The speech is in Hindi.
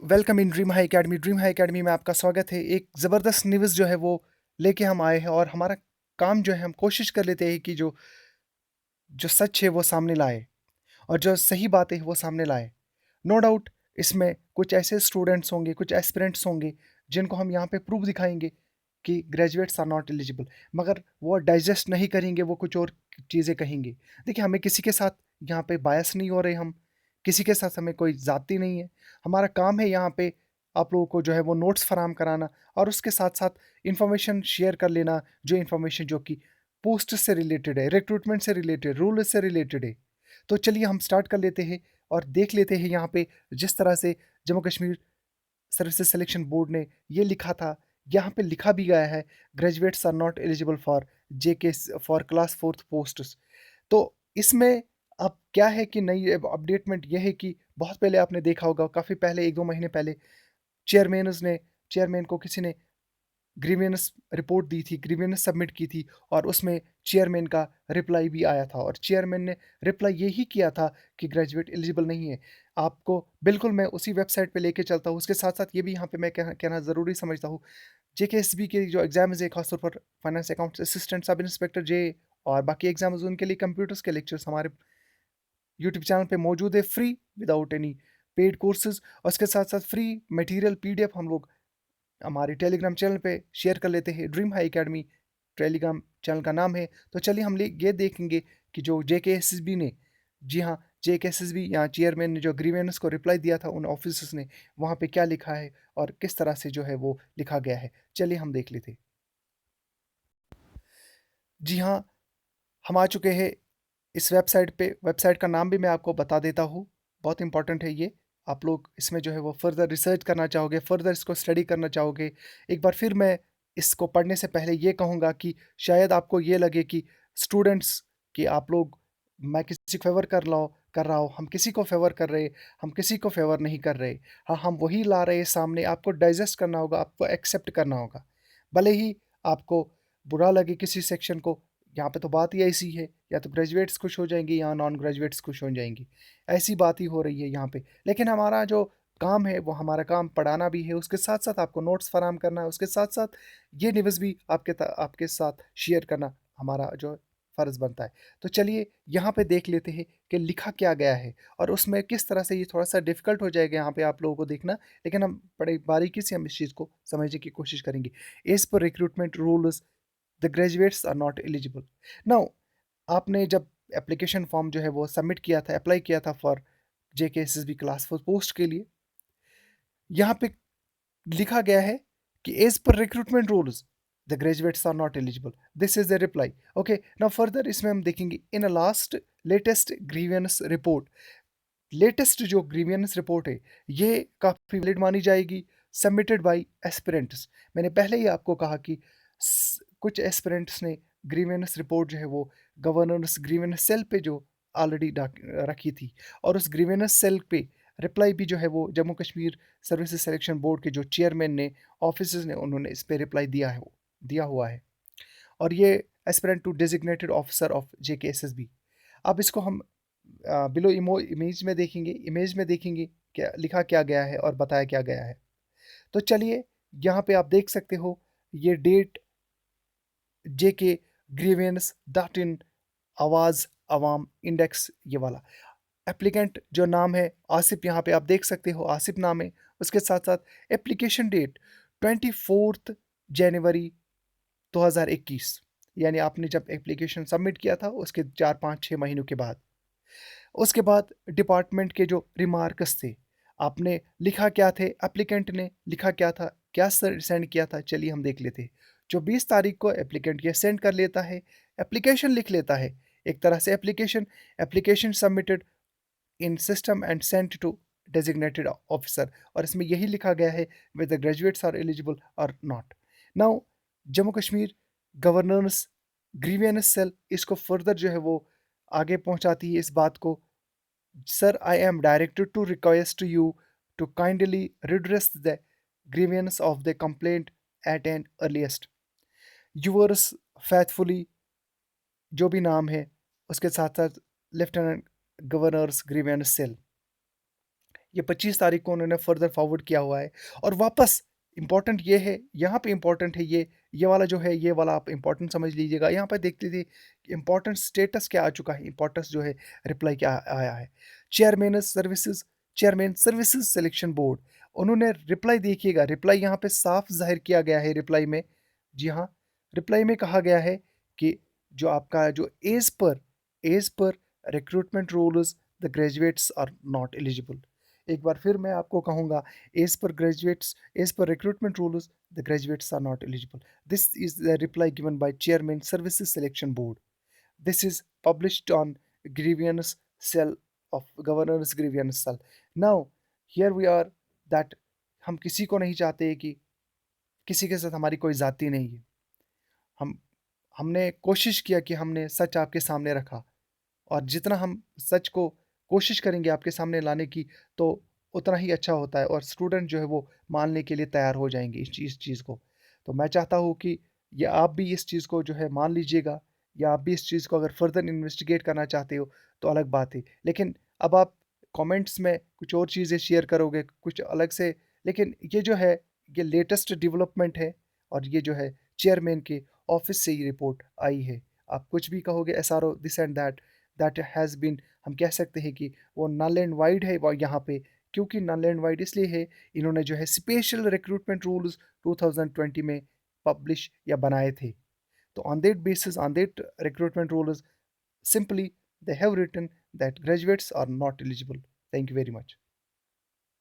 Welcome in dream high academy. Dream high academy में आपका स्वागत है। एक ज़बरदस्त न्यूज़ जो है वो लेके हम आए हैं और हमारा काम जो है हम कोशिश कर लेते हैं कि जो जो सच है वो सामने लाए और जो सही बातें हैं वो सामने लाए। नो डाउट इसमें कुछ ऐसे स्टूडेंट्स होंगे, कुछ एस्पिरेंट्स होंगे जिनको हम यहाँ पे प्रूफ दिखाएंगे कि ग्रेजुएट्स आर नॉट एलिजिबल, मगर वो डाइजेस्ट नहीं करेंगे, वो कुछ और चीज़ें कहेंगे। देखिए, हमें किसी के साथ यहाँ पे बायस नहीं हो रहे, हम किसी के साथ हमें कोई ज़्यादती नहीं है। हमारा काम है यहाँ पे आप लोगों को जो है वो नोट्स फराहम कराना और उसके साथ साथ इंफॉर्मेशन शेयर कर लेना, जो इंफॉर्मेशन जो कि पोस्ट से रिलेटेड है, रिक्रूटमेंट से रिलेटेड, रूल से रिलेटेड है। तो चलिए हम स्टार्ट कर लेते हैं और देख लेते हैं यहाँ पे जिस तरह से Jammu Kashmir services selection board ने ये लिखा था, यहाँ पे लिखा भी गया है, graduates are not eligible for JK for class fourth posts. तो इसमें अब क्या है कि नई अपडेटमेंट ये है कि बहुत पहले आपने देखा होगा, काफ़ी पहले 1-2 महीने पहले चेयरमैन को किसी ने ग्रीवियंस रिपोर्ट दी थी, ग्रीवियंस सबमिट की थी और उसमें चेयरमैन का रिप्लाई भी आया था और चेयरमैन ने रिप्लाई यही किया था कि ग्रेजुएट एलिजिबल नहीं है। आपको बिल्कुल मैं उसी वेबसाइट पे लेके चलता हूँ। उसके साथ-साथ ये भी यहाँ पे मैं कहना ज़रूरी समझता हूँ, जेकेएसबी के जो एग्ज़ाम्स है, खासतौर पर finance accounts assistant sub inspector J और बाकी एग्ज़ाम्स, उनके लिए कंप्यूटर्स के लेक्चर्स हमारे यूट्यूब चैनल पे मौजूद है, free without any paid courses. और उसके साथ-साथ फ्री मटेरियल पीडीएफ हम लोग हमारे टेलीग्राम चैनल पे शेयर कर लेते हैं। Dream high academy Telegram channel का नाम है। तो चलिए हम ये देखेंगे कि जो जेकेएसएसबी ने, जी हाँ, जेकेएसएसबी यहाँ चेयरमैन ने जो ग्रीवेंस को रिप्लाई दिया था उन ऑफिसर्स ने, वहाँ पे क्या लिखा है और किस तरह से जो है वो लिखा गया है। चलिए हम देख लेते हैं। जी हाँ, हम आ चुके हैं इस वेबसाइट पे। वेबसाइट का नाम भी मैं आपको बता देता हूँ, बहुत इंपॉर्टेंट है ये। आप लोग इसमें जो है वो फर्दर रिसर्च करना चाहोगे, फर्दर इसको स्टडी करना चाहोगे। एक बार फिर मैं इसको पढ़ने से पहले ये कहूँगा कि शायद आपको ये लगे कि स्टूडेंट्स, कि आप लोग, मैं किसी को फेवर कर रहा हूँ, हम किसी को फेवर कर रहे, हम किसी को फेवर नहीं कर रहे। हाँ, हम वही ला रहे हैं सामने, आपको डाइजेस्ट करना होगा, आपको एक्सेप्ट करना होगा। भले ही आपको बुरा लगे किसी सेक्शन को, यहाँ पे तो बात ही ऐसी है, या तो ग्रेजुएट्स खुश हो जाएंगे या नॉन ग्रेजुएट्स खुश हो जाएंगी। ऐसी बात ही हो रही है यहाँ पे। लेकिन हमारा जो काम है वो, हमारा काम पढ़ाना भी है, उसके साथ साथ आपको नोट्स फराहम करना है, उसके साथ साथ ये न्यूज़ भी आपके साथ शेयर करना हमारा जो फ़र्ज़ बनता है। तो चलिए यहाँ पे देख लेते हैं कि लिखा क्या गया है और उसमें किस तरह से, ये थोड़ा सा डिफ़िकल्ट हो जाएगा यहाँ पे आप लोगों को देखना, लेकिन हम बड़े बारीकी से हम इस चीज़ को समझने की कोशिश करेंगे। As per recruitment rules, the graduates are not eligible. Now, आपने जब एप्लीकेशन फॉर्म जो है वो सबमिट किया था, अप्लाई किया था फॉर जेकेएसएसबी क्लास 4 पोस्ट के लिए, यहाँ पे लिखा गया है कि as per recruitment rules the graduates are not eligible, this is the reply. Okay, now further इसमें हम देखेंगे in a last latest grievance report. Latest जो ग्रीवियंस रिपोर्ट है ये काफ़ी वैलिड मानी जाएगी, सबमिटेड बाय एस्पिरेंट्स। मैंने पहले ही आपको कहा कि कुछ एस्पिरेंट्स ने ग्रीवियंस रिपोर्ट जो है वो गवर्नेंस ग्रीवियंस सेल पे जो ऑलरेडी रखी थी, और उस ग्रीवियंस सेल पे रिप्लाई भी जो है वो Jammu Kashmir services selection board के जो चेयरमैन ने, ऑफिसर्स ने, उन्होंने इस पे रिप्लाई दिया हुआ है। और ये aspirant to designated officer of JKSSB. अब इसको हम बिलो इमेज में देखेंगे क्या लिखा क्या गया है और बताया क्या गया है। तो चलिए, यहाँ पे आप देख सकते हो ये date, JK grievance dot in, Awaaz Awam index, ये वाला एप्लीकेंट जो नाम है आसिफ, यहाँ पे आप देख सकते हो आसिफ नाम है। उसके साथ साथ एप्लीकेशन डेट 24 जनवरी 2021, यानी आपने जब एप्लीकेशन सबमिट किया था उसके 4-5-6 महीनों के बाद। उसके बाद डिपार्टमेंट के जो रिमार्क्स थे, आपने लिखा क्या थे, एप्लीकेंट ने लिखा क्या था, क्या सेंड किया था, चलिए हम देख लेते हैं। जो 20 तारीख को एप्लीकेंट ये सेंड कर लेता है, एप्लीकेशन लिख लेता है, एक तरह से application submitted in system and sent to designated officer, और इसमें यही लिखा गया है whether ग्रेजुएट्स आर एलिजिबल और not. Now, Jammu Kashmir governance grievance cell इसको फर्दर जो है वो आगे पहुंचाती है इस बात को। Sir, I am directed to request you to kindly redress the grievance of the complaint at an earliest, yours faithfully, जो भी नाम है उसके साथ साथ लेफ्टिनेंट गवर्नर्स ग्रीवियंस सेल, ये 25 तारीख को उन्होंने फर्दर फॉरवर्ड किया हुआ है। और वापस इम्पोर्टेंट ये है, यहाँ पे इम्पोर्टेंट है ये वाला जो है, ये वाला आप इम्पोर्टेंट समझ लीजिएगा। यहाँ पे देख लीजिए इम्पोर्टेंट स्टेटस क्या आ चुका है, इम्पोर्टेंस जो है रिप्लाई क्या आया है। चेयरमैन सर्विसेज सिलेक्शन बोर्ड, उन्होंने रिप्लाई देखिएगा, रिप्लाई यहाँ पे साफ जाहिर किया गया है रिप्लाई में। जी हाँ, रिप्लाई में कहा गया है कि जो आपका जो as per recruitment rules the graduates are not eligible. एक बार फिर मैं आपको कहूँगा, as per recruitment rules the graduates are not eligible. This is the reply given by chairman services selection board. This is published on grievance cell of governor's grievance cell. Now, here we are that हम किसी को नहीं चाहते कि किसी के साथ हमारी कोई जाति नहीं है। हम हमने कोशिश किया कि हमने सच आपके सामने रखा, और जितना हम सच को कोशिश करेंगे आपके सामने लाने की, तो उतना ही अच्छा होता है, और स्टूडेंट जो है वो मानने के लिए तैयार हो जाएंगे इस चीज़ को। तो मैं चाहता हूँ कि ये आप भी इस चीज़ को जो है मान लीजिएगा, या आप भी इस चीज़ को अगर फर्दर इन्वेस्टिगेट करना चाहते हो तो अलग बात है। लेकिन अब आप कमेंट्स में कुछ और चीज़ें शेयर करोगे कुछ अलग से, लेकिन ये जो है ये लेटेस्ट डेवलपमेंट है, और ये जो है चेयरमैन के ऑफिस से ये रिपोर्ट आई है। आप कुछ भी कहोगे SRO this and that has been, हम कह सकते हैं कि वो नल एंड वाइड है वो यहाँ पे। क्योंकि नल एंड वाइड इसलिए है, इन्होंने जो है स्पेशल रिक्रूटमेंट रूल्स 2020 में पब्लिश या बनाए थे। तो on that basis, on that recruitment rules, simply they have written that graduates are not eligible. Thank you very much.